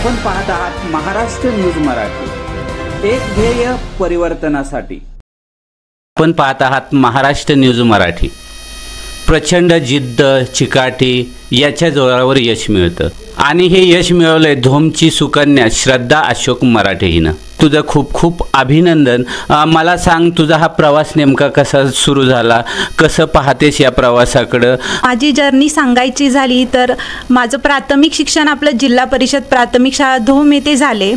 आपण पाहत आहात महाराष्ट्र न्यूज मराठी, एक ध्येय परिवर्तनासाठी। आपण पाहत आहात महाराष्ट्र न्यूज मराठी। प्रचंड जिद्द चिकाटी याच्या जोरावर यश मिळतं आणि हे यश मिळवलंय धोमची सुकन्या श्रद्धा अशोक मराठे हिनं। तुझं खूप खूप अभिनंदन। मला सांग, तुझा हा प्रवास नेमका कसा सुरू झाला, कसं पाहतेस या प्रवासाकडे? माझी जर्नी सांगायची झाली तर माझं प्राथमिक शिक्षण आपलं जिल्हा परिषद प्राथमिक शाळा धोम येथे झाले।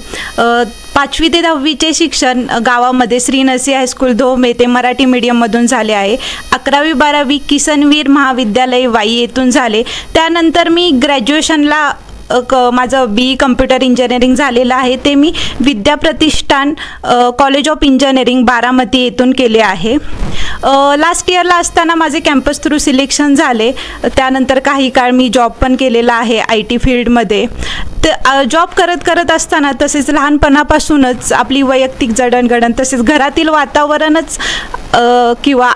5वी ते 10वीचे शिक्षण गावामध्ये श्री नरसी हायस्कूल धोम येथे मराठी मीडियममधून झाले आहे। 11वी 12वी किसनवीर महाविद्यालय वाई येथून झाले। त्यानंतर मी ग्रॅज्युएशनला माझं BE कम्प्युटर इंजिनिअरिंग झालेलं आहे, ते मी Vidyapratishthan college of engineering Baramati येथून केले आहे। लास्ट इयरला असताना माझे कॅम्पस थ्रू सिलेक्शन झाले। त्यानंतर काही काळ मी जॉब पण केलेला आहे IT फील्डमध्ये। जॉब करत असताना तसेच लहानपणापासूनच आपली वैयक्तिक जडणघडण तसेच घरातील वातावरणच किंवा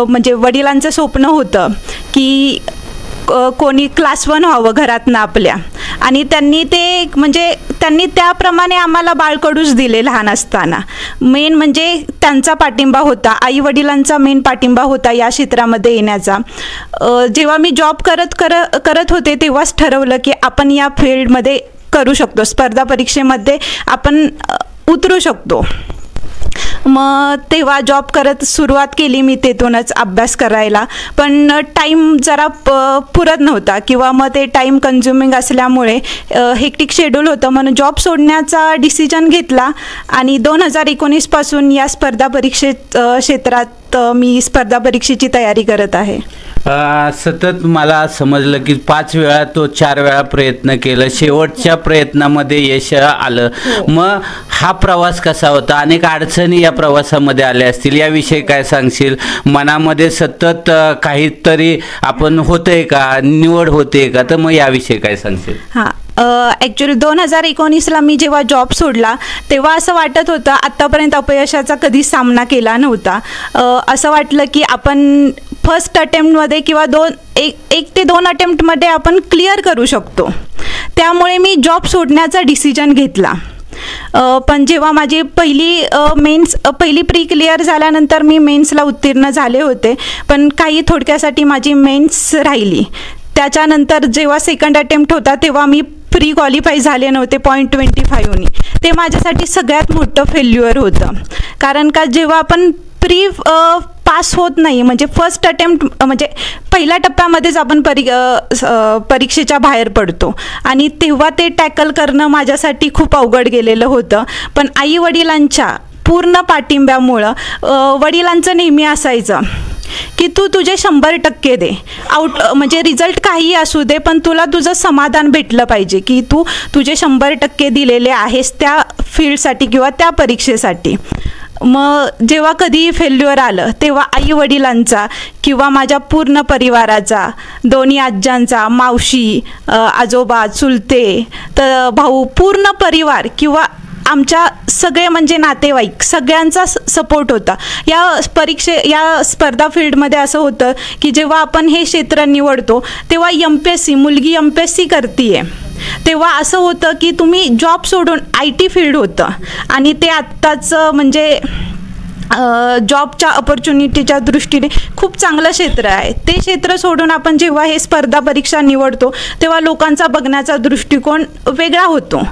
म्हणजे वडिलांचं स्वप्न होतं की कोणी क्लास 1 व्हावं घरातनं आपल्या, आणि त्यांनी त्याप्रमाणे आम्हाला बाळकडूच दिले लहान असताना। मेन म्हणजे त्यांचा पाठिंबा होता, आई वडिलांचा मेन पाठिंबा होता या क्षेत्रामध्ये येण्याचा। जेव्हा मी जॉब करत होते तेव्हाच ठरवलं की आपण या फील्डमध्ये करू शकतो, स्पर्धा परीक्षेमध्ये आपण उतरू शकतो। मग तेव्हा जॉब करत सुरुवात केली मी तेथूनच अभ्यास करायला, पण टाईम जरा पुरत नव्हता किंवा मग ते टाईम कन्झ्युमिंग असल्यामुळे हेक्टिक शेड्यूल होतं, म्हणून जॉब सोडण्याचा डिसिजन घेतला आणि 2019 पासून या स्पर्धा क्षेत्रात मी स्पर्धा परीक्षेची तयारी करत आहे। सतत मला समजलं की 5 वेळा तो 4 वेळा प्रयत्न केला, शेवटच्या प्रयत्नामध्ये यश आलं। मग हा प्रवास कसा होता? अनेक अडचणी या प्रवासामध्ये आल्या असतील, याविषयी काय सांगशील? मनामध्ये सतत काहीतरी आपण होतंय का, निवड होते का, तर मग याविषयी काय सांगशील? ॲक्च्युली 2019ला मी जेव्हा जॉब सोडला तेव्हा असं वाटत होतं आत्तापर्यंत अपयशाचा कधीच सामना केला नव्हता। असं वाटलं की आपण फर्स्ट अटेम्प्टमध्ये किंवा 1 ते 2 अटेम्प्टमध्ये आपण क्लिअर करू शकतो, त्यामुळे मी जॉब सोडण्याचा डिसिजन घेतला। पण जेव्हा माझी पहिली प्री क्लिअर झाल्यानंतर मी मेन्सला उत्तीर्ण झाले होते, पण काही थोडक्यासाठी माझी मेन्स राहिली। त्याच्यानंतर जेव्हा सेकंड अटेम्प्ट होता तेव्हा मी प्री क्वालिफाय झाले नव्हते 0.25नी। ते माझ्यासाठी सगळ्यात मोठं फेल्युअर होतं, कारण का जेव्हा आपण प्री पास होत नाही म्हणजे फर्स्ट अटेम्प्ट म्हणजे पहिल्या टप्प्यामध्येच आपण परीक्षेच्या बाहेर पडतो आणि तेव्हा ते टॅकल करणं माझ्यासाठी खूप अवघड गेलेलं होतं। पण आई वडिलांच्या पूर्ण पाठिंब्यामुळं वडिलांचं नेहमी असायचं की तू तुझे 100% दे, म्हणजे रिझल्ट काही असू दे पण तुला तुझं समाधान भेटलं पाहिजे की तू तुझे 100% दिलेले आहेस त्या फील्डसाठी किंवा त्या परीक्षेसाठी। मग जेव्हा कधी फेल्युअर आलं तेव्हा आई वडिलांचा किंवा माझ्या पूर्ण परिवाराचा, दोन्ही आज्यांचा, मावशी, आजोबा, चुलते, तर भाऊ, पूर्ण परिवार किंवा आमच्या सगळे म्हणजे नातेवाईक सगळ्यांचा सपोर्ट होता। या स्पर्धा फील्डमध्ये असं होतं की जेव्हा आपण हे क्षेत्र निवडतो तेव्हा मुलगी MPSC करतीये, तेव्हा असं होतं की तुम्ही जॉब सोडून IT फील्ड होतं आणि ते आत्ताच म्हणजे जॉबच्या अपॉर्च्युनिटीच्या दृष्टीने खूप चांगलं क्षेत्र आहे। ते क्षेत्र सोडून आपण जेव्हा हे स्पर्धा परीक्षा निवडतो तेव्हा लोकांचा बघण्याचा दृष्टिकोन वेगळा होतो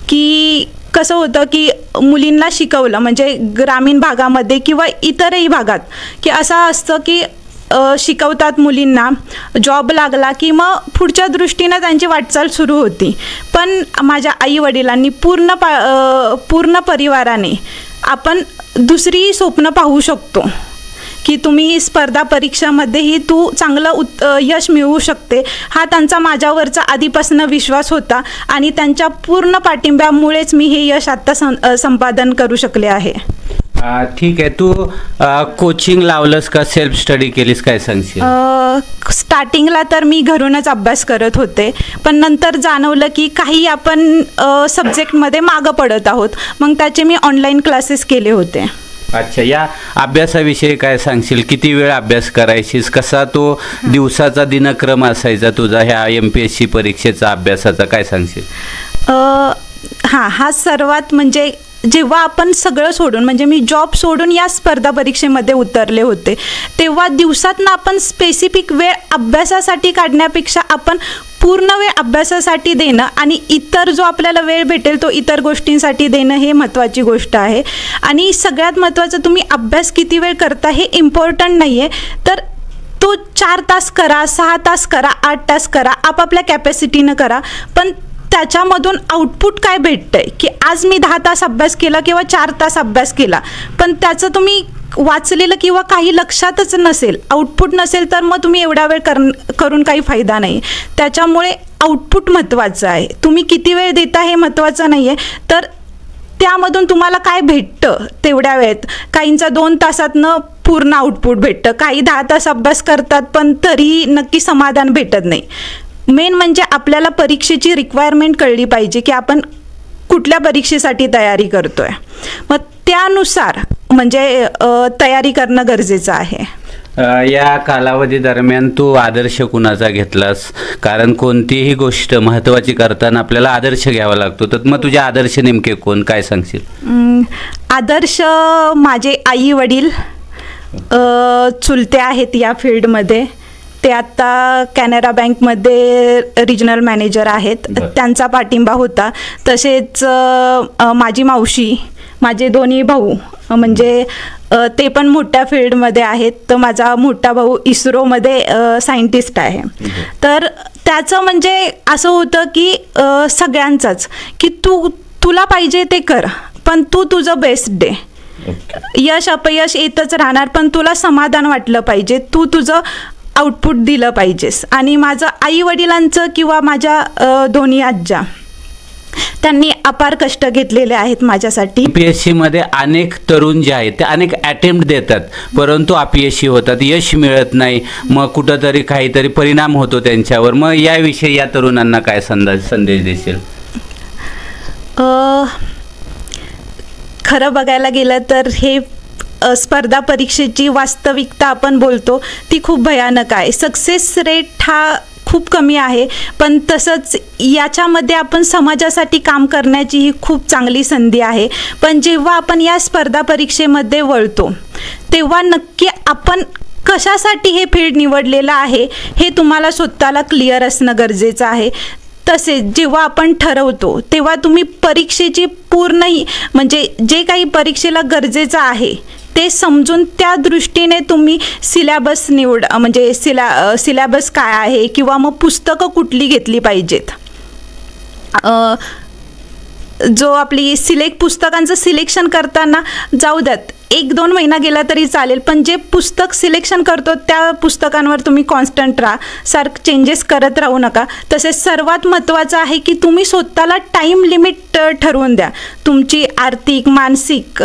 की कसं होतं की मुलींना शिकवलं म्हणजे ग्रामीण भागामध्ये किंवा इतरही भागात की असं असतं की शिकवतात मुलींना, जॉब लागला की मग पुढच्या दृष्टीनं त्यांची वाटचाल सुरू होती। पण माझ्या आई वडिलांनी पूर्ण परिवाराने आपण दुसरी स्वप्न पाहू शकतो की तुम्ही स्पर्धा परीक्षामध्येही तू चांगलं यश मिळवू शकते, हा त्यांचा माझ्यावरचा आधीपासून विश्वास होता आणि त्यांच्या पूर्ण पाठिंब्यामुळेच मी हे यश आत्ता संपादन करू शकले आहे। ठीक आहे, तू कोचिंग लावलंस का सेल्फ स्टडी केलीस, काय सांगशील? स्टार्टिंगला तर मी घरूनच अभ्यास करत होते, पण नंतर जाणवलं की काही आपण सब्जेक्टमध्ये मागं पडत आहोत, मग त्याचे मी ऑनलाईन क्लासेस केले होते। अच्छा, या अभ्यासाविषयी काय सांगशील? किती वेळ अभ्यास करायचीस? कसा तो दिवसाचा दिनक्रम असायचा तुझा ह्या MPSC परीक्षेचा अभ्यासाचा, काय सांगशील? हा सर्वात म्हणजे जेव्हा आपण सगळं सोडून म्हणजे मी जॉब सोडून या स्पर्धा परीक्षेमध्ये उतरले होते तेव्हा दिवसातनं आपण स्पेसिफिक वेळ अभ्यासासाठी काढण्यापेक्षा आपण पूर्ण वेळ अभ्यासासाठी देणं आणि इतर जो आपल्याला वेळ भेटेल तो इतर गोष्टींसाठी देणं हे महत्त्वाची गोष्ट आहे. आणि सगळ्यात महत्त्वाचं तुम्ही अभ्यास किती वेळ करता हे इम्पॉर्टंट नाही आहे, तर तो 4 तास करा, 6 तास करा, 8 तास करा, आपापल्या कॅपॅसिटीनं करा, पण त्याच्यामधून आउटपुट काय भेटतंय की आज मी 10 तास अभ्यास केला किंवा 4 तास अभ्यास केला पण त्याचं तुम्ही वाचलेलं किंवा काही लक्षातच नसेल, आउटपुट नसेल, तर मग तुम्ही एवढा वेळ करून काही फायदा नाही. त्याच्यामुळे आउटपुट महत्त्वाचं आहे. तुम्ही किती वेळ देता हे महत्त्वाचं नाही आहे, तर त्यामधून तुम्हाला काय भेटतं तेवढ्या वेळेत. काहींचा 2 तासातनं पूर्ण आउटपुट भेटतं, काही 10 तास अभ्यास करतात पण तरीही नक्की समाधान भेटत नाही. मेन म्हणजे आपल्याला परीक्षेची रिक्वायरमेंट कळली पाहिजे की आपण कुठल्या परीक्षेसाठी तयारी करतोय, मग त्यानुसार म्हणजे तयारी करणं गरजेचं आहे. या कालावधी दरम्यान तू आदर्श कुणाचा घेतलास? कारण कोणतीही गोष्ट महत्त्वाची करताना आपल्याला आदर्श घ्यावा लागतो, तर मग तुझे आदर्श नेमके कोण, काय सांगशील? आदर्श माझे आई वडील चुलते आहेत या फील्डमध्ये. ते आत्ता कॅनरा बँकमध्ये रिजनल मॅनेजर आहेत, त्यांचा पाठिंबा होता. तसेच माझी मावशी, माझे दोन्ही भाऊ म्हणजे ते पण मोठ्या फील्डमध्ये आहेत. तर माझा मोठा भाऊ इस्रोमध्ये सायंटिस्ट आहे. तर त्याचं म्हणजे असं होतं की सगळ्यांचंच की तुला पाहिजे ते कर, पण तू तुझं बेस्ट दे. यश अपयश येतच राहणार, पण तुला समाधान वाटलं पाहिजे, तू तुझं आउटपुट दिलं पाहिजेस. आणि माझं आई वडिलांचं किंवा माझ्या दोन्ही आज्या, त्यांनी अपार कष्ट घेतलेले आहेत माझ्यासाठी. UPSC मध्ये अनेक तरुण जे आहेत ते अनेक अटेम्प्ट देतात परंतु अपयशी होतात, यश मिळत नाही, मग कुठंतरी काहीतरी परिणाम होतो त्यांच्यावर. मग याविषयी या तरुणांना काय संदेश देशील? खरं बघायला गेलं तर हे स्पर्धा परीक्षेची वास्तविकता आपण बोलतो ती खूप भयानक आहे. सक्सेस रेट हा खूप कमी आहे, पण तसंच याच्यामध्ये आपण समाजासाठी काम करण्याची ही खूप चांगली संधी आहे. पण जेव्हा आपण या स्पर्धा परीक्षेमध्ये वळतो तेव्हा नक्की आपण कशासाठी हे फील्ड निवडलेलं आहे हे तुम्हाला स्वतःला क्लिअर असणं गरजेचं आहे. तसेच जेव्हा आपण ठरवतो तेव्हा तुम्ही परीक्षेची पूर्णही म्हणजे जे काही परीक्षेला गरजेचं आहे ते समजून त्या दृष्टीने तुम्ही सिलॅबस म्हणजे सिलॅबस काय आहे किंवा मग पुस्तकं कुठली घेतली पाहिजेत. जो आपली पुस्तकांचं सिलेक्शन करताना जाऊ द्यात 1-2 महिना गेला तरी चालेल, पण जे पुस्तक सिलेक्शन करतो त्या पुस्तकांवर तुम्ही कॉन्स्टंट राहा, सारखं चेंजेस करत राहू नका. तसेच सर्वात महत्त्वाचं आहे की तुम्ही स्वतःला टाईम लिमिट ठरवून द्या तुमची आर्थिक मानसिक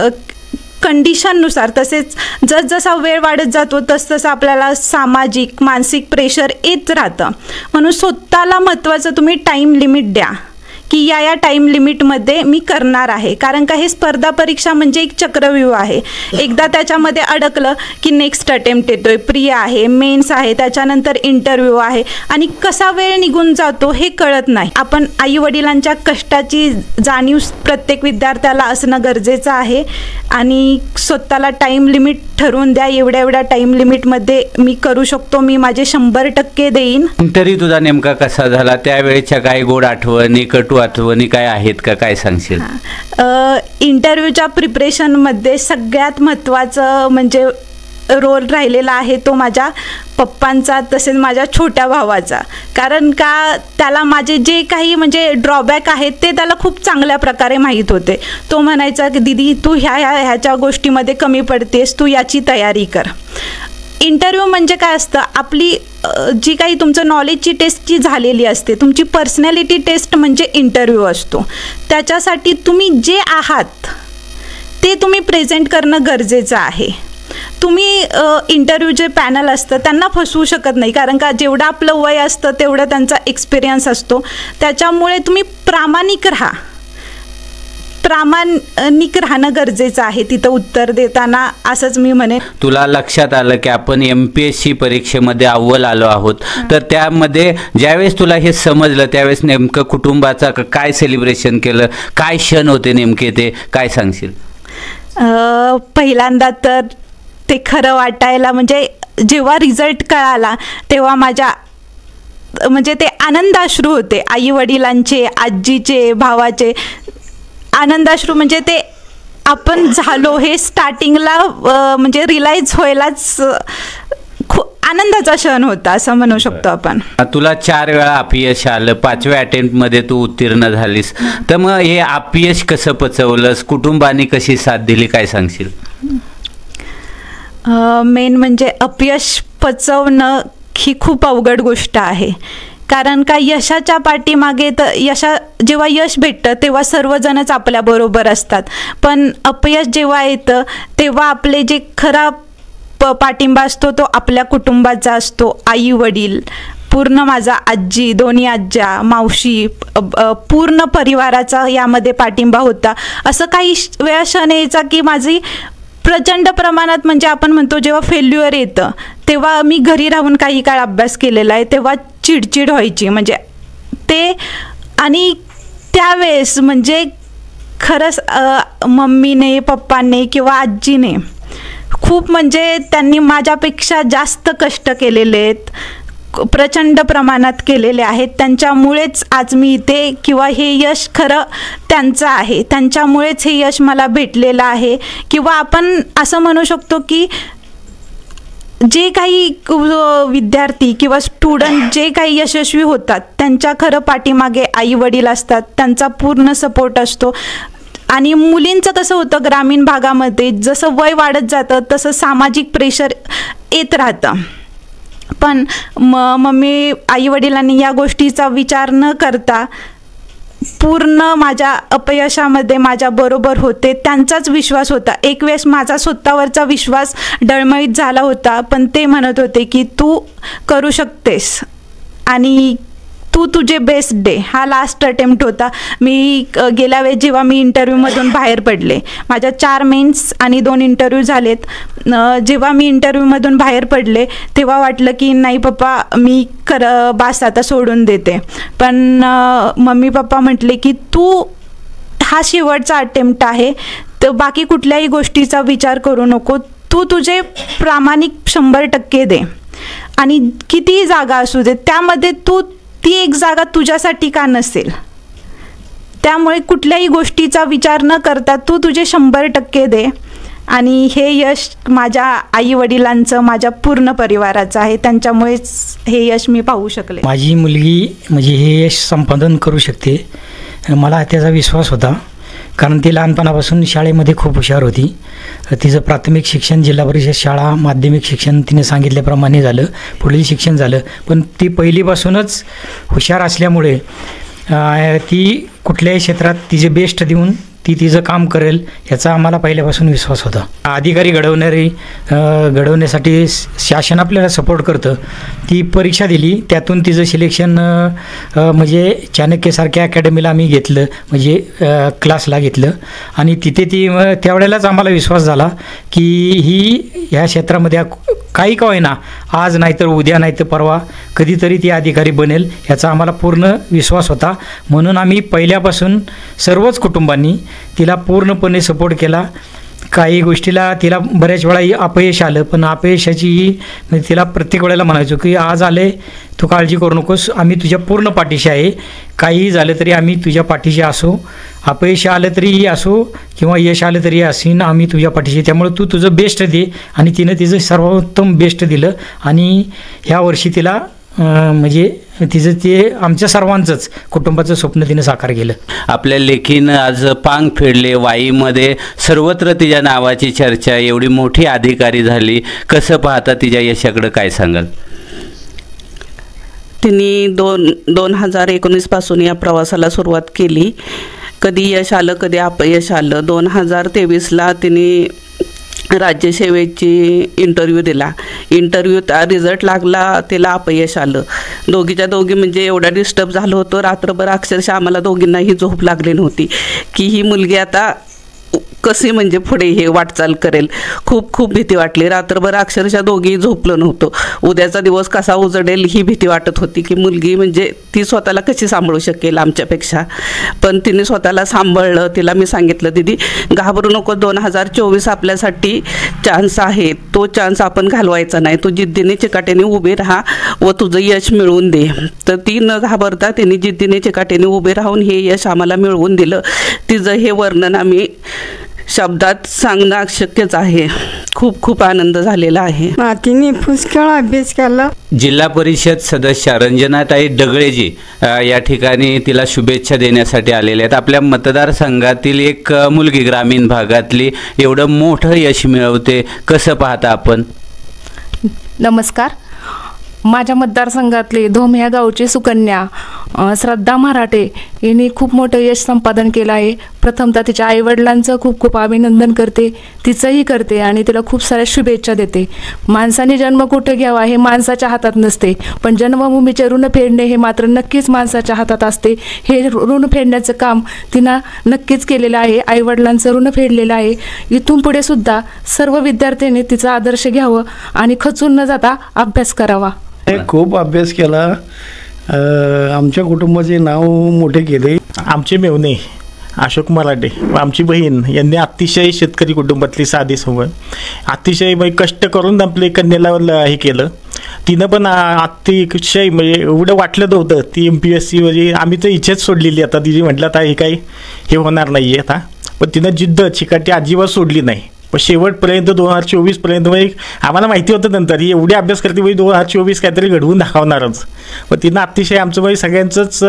कंडिशननुसार. तसेच जसजसा वेळ वाढत जातो तसतसं आपल्याला सामाजिक मानसिक प्रेशर येत राहतं, म्हणून स्वतःला महत्त्वाचं तुम्ही टाईम लिमिट द्या की या टाईम लिमिटमध्ये मी करणार आहे. कारण का हे स्पर्धा परीक्षा म्हणजे एक चक्रव्यूह आहे. एकदा त्याच्यामध्ये अडकलं की नेक्स्ट अटेम्प्ट येतोय, प्री आहे, मेन्स आहे, त्याच्यानंतर इंटरव्ह्यू आहे आणि कसा वेळ निघून जातो हे कळत नाही. आपण आई वडिलांच्या कष्टाची जाणीव प्रत्येक विद्यार्थ्याला असणं गरजेचं आहे आणि स्वतःला टाईम लिमिट ठरवून द्या. एवढ्या टाईम लिमिटमध्ये मी करू शकतो, मी माझे 100% देईन. तरी तुझा नेमका कसा झाला, त्यावेळेच्या काही गोड आठवणी कटू आठवणी काय आहेत का, काय सांगशील? इंटरव्ह्यूच्या प्रिपरेशनमध्ये सगळ्यात महत्त्वाचं म्हणजे रोल राहिलेला आहे तो माझ्या पप्पांचा, तसेच माझ्या छोट्या भावाचा. कारण का त्याला माझे जे काही म्हणजे ड्रॉबॅक आहेत ते त्याला खूप चांगल्या प्रकारे माहीत होते. तो म्हणायचा की दीदी तू ह्याच्या गोष्टीमध्ये कमी पडतेस, तू याची तयारी कर. इंटरव्ह्यू म्हणजे काय असतं, आपली जी काही तुमचं नॉलेजची टेस्ट जी झालेली असते, तुमची पर्सनॅलिटी टेस्ट म्हणजे इंटरव्ह्यू असतो. त्याच्यासाठी तुम्ही जे आहात ते तुम्ही प्रेझेंट करणं गरजेचं आहे. तुम्ही इंटरव्ह्यू जे पॅनल असतं त्यांना फसवू शकत नाही, कारण का जेवढं आपलं वय असतं तेवढं त्यांचा एक्सपिरियन्स असतो. त्याच्यामुळे तुम्ही प्रामाणिक राहा. प्रामाणिक राहणं गरजेचं आहे तिथं उत्तर देताना, असंच मी म्हणेन. तुला लक्षात आलं की आपण MPSC परीक्षेमध्ये अव्वल आलो आहोत, तर त्यामध्ये ज्यावेळेस तुला हे समजलं त्यावेळेस नेमकं कुटुंबाचा काय सेलिब्रेशन केलं, काय क्षण होते नेमके, ते काय सांगशील? पहिल्यांदा तर ते खरं वाटायला म्हणजे जेव्हा रिझल्ट कळाला तेव्हा माझ्या म्हणजे ते आनंदाश्रू होते, आई वडिलांचे, आजीचे, भावाचे आनंदाश्रू. म्हणजे ते आपण झालो हे स्टार्टिंगला म्हणजे रिलाईज व्हायलाच खूप आनंदाचा क्षण होता असं म्हणू शकतो आपण. तुला 4 वेळा अपयश आलं, 5व्या अटेम्प्टमध्ये तू उत्तीर्ण झालीस, तर मग हे अपयश कसं पचवलंस, कुटुंबाने कशी साथ दिली, काय सांगशील? मेन म्हणजे अपयश पचवणं ही खूप अवघड गोष्ट आहे. कारण का यशाच्या पाठीमागे तर जेव्हा यश भेटतं तेव्हा सर्वजणच आपल्याबरोबर असतात, पण अपयश जेव्हा येतं तेव्हा आपले जे खरा पाठिंबा असतो तो आपल्या कुटुंबाचा असतो. आई वडील, पूर्ण माझा आजी, दोन्ही आज्या, मावशी, पूर्ण परिवाराचा यामध्ये पाठिंबा होता. असं काही वेळा क्षण यायचा की माझी प्रचंड प्रमाणात म्हणजे आपण म्हणतो जेव्हा फेल्युअर येतं तेव्हा मी घरी राहून काही काळ अभ्यास केलेला आहे, तेव्हा चिडचिड व्हायची म्हणजे ते. आणि त्यावेळेस म्हणजे खरंच मम्मीने, पप्पाने किंवा आजीने खूप म्हणजे त्यांनी माझ्यापेक्षा जास्त कष्ट केलेले आहेत, प्रचंड प्रमाणात केलेले आहेत. त्यांच्यामुळेच आज मी इथे, किंवा हे यश खरं त्यांचं आहे, त्यांच्यामुळेच हे यश मला भेटलेलं आहे. किंवा आपण असं म्हणू शकतो की जे काही विद्यार्थी किंवा स्टुडंट जे काही यशस्वी होतात त्यांच्या खरं पाठीमागे आई वडील असतात, त्यांचा पूर्ण सपोर्ट असतो. आणि मुलींचं कसं होतं ग्रामीण भागामध्ये, जसं वय वाढत जातं तसं सामाजिक प्रेशर येत राहतं, पण मम्मी आई वडिलांनी या गोष्टीचा विचार न करता पूर्ण माझ्या अपयशामध्ये माझ्या बरोबर होते. त्यांचाच विश्वास होता. एक वेळेस माझा स्वतःवरचा विश्वास डळमळीत झाला होता, पण ते म्हणत होते की तू करू शकतेस आणि तू तुझे बेस्ट डे. हा लास्ट अटेम्प्ट होता. मी गेल्या वेळेस जेव्हा मी इंटरव्ह्यूमधून बाहेर पडले, माझ्या 4 मेन्स आणि 2 इंटरव्ह्यू झालेत. जेव्हा मी इंटरव्ह्यूमधून बाहेर पडले तेव्हा वाटलं की नाही पप्पा मी बास आता सोडून देते, पण मम्मी पप्पा म्हटले की तू हा शेवटचा अटेम्प्ट आहे, तर बाकी कुठल्याही गोष्टीचा विचार करू नको, तू तुझे प्रामाणिक 100% दे आणि कितीही जागा असू दे त्यामध्ये ती एक जागा तुझ्यासाठी का नसेल. त्यामुळे कुठल्याही गोष्टीचा विचार न करता तू तुझे 100% दे. आणि हे यश माझ्या आई वडिलांचं, माझ्या पूर्ण परिवाराचं आहे, त्यांच्यामुळेच हे यश मी पाहू शकले. माझी मुलगी म्हणजे हे यश संपादन करू शकते, मला त्याचा विश्वास होता. कारण ती लहानपणापासून शाळेमध्ये खूप हुशार होती. तिचं प्राथमिक शिक्षण जिल्हा परिषद शाळा, माध्यमिक शिक्षण तिने सांगितल्याप्रमाणे झालं, पुढील शिक्षण झालं. पण ती पहिलीपासूनच हुशार असल्यामुळे ती कुठल्याही क्षेत्रात तिचे बेस्ट देऊन ती तिचं काम करेल याचा आम्हाला पहिल्यापासून विश्वास होता. अधिकारी घडवण्यासाठी शासन आपल्याला सपोर्ट करतं. ती परीक्षा दिली, त्यातून तिचं सिलेक्शन म्हणजे चाणक्यसारख्या अकॅडमीला आम्ही घेतलं, म्हणजे क्लासला घेतलं. आणि तिथे ती त्यावेळेलाच आम्हाला विश्वास झाला की ही ह्या क्षेत्रामध्ये काही का होईना, आज नाही तर उद्या नाही तर परवा कधीतरी ती अधिकारी बनेल याचा आम्हाला पूर्ण विश्वास होता. म्हणून आम्ही पहिल्यापासून सर्वच कुटुंबांनी तिला पूर्णपणे सपोर्ट केला. काही गोष्टीला तिला बऱ्याच वेळा अपयश आलं, पण अपयशाची म्हणजे तिला प्रत्येक वेळेला म्हणायचो की आज आले तू काळजी करू नकोस, आम्ही तुझ्या पूर्ण पाठीशी आहे, काहीही झालं तरी आम्ही तुझ्या पाठीशी असो, अपयश आलं तरीही असो किंवा यश आलं तरी असेन, आम्ही तुझ्या पाठीशी. त्यामुळे तू तुझं बेस्ट दे. आणि तिनं तिचं सर्वोत्तम बेस्ट दिलं आणि ह्या वर्षी तिला म्हणजे तिचं ते आमच्या सर्वांचंच कुटुंबाचं स्वप्न तिनं साकार केलं. आपल्या लेखीनं आज पांग फेडले, वाईमध्ये सर्वत्र तिच्या नावाची चर्चा, एवढी मोठी अधिकारी झाली. कसं पाहता तिच्या यशाकडं, काय सांगाल? तिने 2019 पासून या प्रवासाला सुरुवात केली. कधी यश आलं, कधी अपयश आलं. 2023ला तिने राज्यसेवेची इंटरव्ह्यू दिला. इंटरव्ह्यू रिझल्ट लागला, त्याला अपयश आलं. दोघीच्या दोघी म्हणजे एवढा डिस्टर्ब झालं होतं, रात्रभर अक्षरशः आम्हाला दोघींनाही झोप लागली नव्हती की ही मुलगी आता कशी म्हणजे पुढे हे वाटचाल करेल. खूप खूप भीती वाटली. रात्रभर अक्षरशः दोघी झोपलं नव्हतं. उद्याचा दिवस कसा उजडेल ही भीती वाटत होती की मुलगी म्हणजे ती स्वतःला कशी सांभाळू शकेल आमच्यापेक्षा. पण तिने स्वतःला सांभाळलं. तिला मी सांगितलं, दीदी घाबरू नको, 2024 आपल्यासाठी चान्स आहे, तो चान्स आपण घालवायचा नाही, तू जिद्दीने चिकाटीने उभे राहा व तुझं यश मिळवून दे. तर ती न घाबरता तिने जिद्दीने चिकाटीने उभे राहून हे यश आम्हाला मिळवून दिलं. तिचं हे वर्णन आम्ही शब्दात सांगणं अशक्यच आहे. खूप खूप आनंद झालेला आहे. तिने पुष्कळ अभ्यास केला. जिल्हा परिषद सदस्य रंजनाताई डगळेजी या ठिकाणी तिला शुभेच्छा देण्यासाठी आलेल्या आहेत. आपल्या मतदारसंघातील एक मुलगी ग्रामीण भागातली एवढं मोठं यश मिळवते, कसं पाहता आपण? नमस्कार. माझ्या मतदारसंघातले धोम ह्या गावची सुकन्या श्रद्धा मराठे यांनी खूप मोठं यश संपादन केलं आहे. प्रथमतः तिच्या आईवडिलांचं खूप खूप अभिनंदन करते, तिचंही करते आणि तिला खूप साऱ्या शुभेच्छा देते. माणसाने जन्म कुठं घ्यावा हे माणसाच्या हातात नसते, पण जन्मभूमीचे ऋण फेडणे हे मात्र नक्कीच माणसाच्या हातात असते. हे ऋण फेडण्याचं काम तिनं नक्कीच केलेलं आहे. आईवडिलांचं ऋण फेडलेलं आहे. इथून पुढे सुद्धा सर्व विद्यार्थ्यांनी तिचा आदर्श घ्यावं आणि खचून न जाता अभ्यास करावा. खूप अभ्यास केला, आमच्या कुटुंबाचे नाव मोठे केले. आमचे मेवणे अशोक मराठे व आमची बहीण यांनी अतिशय शेतकरी कुटुंबातली साधी सवय, अतिशय कष्ट करून आपले कन्याला हे केलं. तिनं पण अतिशय म्हणजे एवढं वाटलं नव्हतं ती MPSC म्हणजे आम्ही तर इच्छाच सोडलेली. आता तिची म्हटलं आता हे काही हे होणार नाही आहे आता, पण तिनं जिद्द चिकाटी अजिबात सोडली नाही. पण शेवटपर्यंत 2024पर्यंत म्हणजे आम्हाला माहिती होतं नंतर ही एवढी अभ्यास करते म्हणजे 2024 काहीतरी घडवून दाखवणारच. पण तिनं अतिशय आमचं म्हणजे सगळ्यांचंच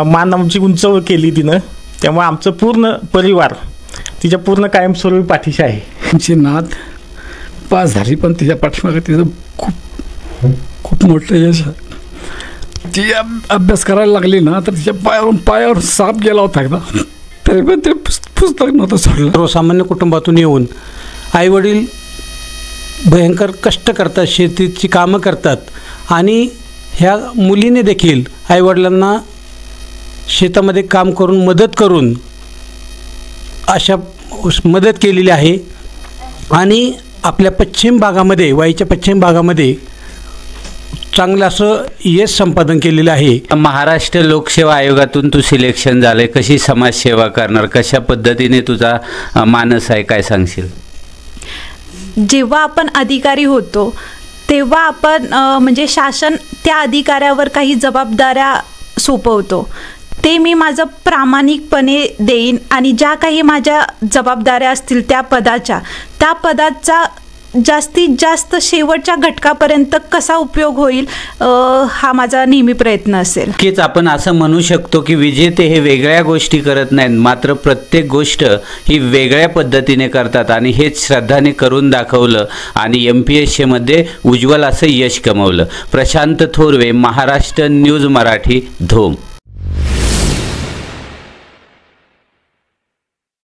मान आमची उंच केली तिनं. त्यामुळे आमचं पूर्ण परिवार तिच्या पूर्ण कायमस्वरूपी पाठीशी आहे. आमची नात पास झाली पण तिच्या पाठीमागे तिचं खूप खूप मोठं यश आहे. ती अभ्यास करायला लागली ना तर तिच्या पायावर साप गेला होता एकदा, तरी पण ते पुस्तक नव्हतं सोडलं. सर्वसामान्य कुटुंबातून येऊन आईवडील भयंकर कष्ट करतात, शेतीची कामं करतात आणि ह्या मुलीने देखील आईवडिलांना शेतामध्ये काम करून मदत करून अशा मदत केलेली आहे. आणि आपल्या पश्चिम भागामध्ये, वाईच्या पश्चिम भागामध्ये चांगलं असं यश संपादन केलेलं आहे. महाराष्ट्र लोकसेवा आयोगातून तू सिलेक्शन झाले, कशी समाजसेवा करणार, कशा पद्धतीने तुझा मानस आहे, काय सांगशील? जेव्हा आपण अधिकारी होतो तेव्हा आपण म्हणजे शासन त्या अधिकाऱ्यावर काही जबाबदाऱ्या सोपवतो. ते मी माझं प्रामाणिकपणे देईन आणि ज्या काही माझ्या जबाबदाऱ्या असतील त्या पदाचा जास्तीत जास्त शेवटच्या घटकापर्यंत कसा उपयोग होईल हा माझा नेहमी प्रयत्न असेल. नक्कीच आपण असं म्हणू शकतो की विजेते हे वेगळ्या गोष्टी करत नाहीत, मात्र प्रत्येक गोष्ट ही वेगळ्या पद्धतीने करतात आणि हेच श्रद्धाने करून दाखवलं आणि MPSCमध्ये उज्ज्वल असं यश कमवलं. प्रशांत थोरवे, महाराष्ट्र न्यूज मराठी, धोम.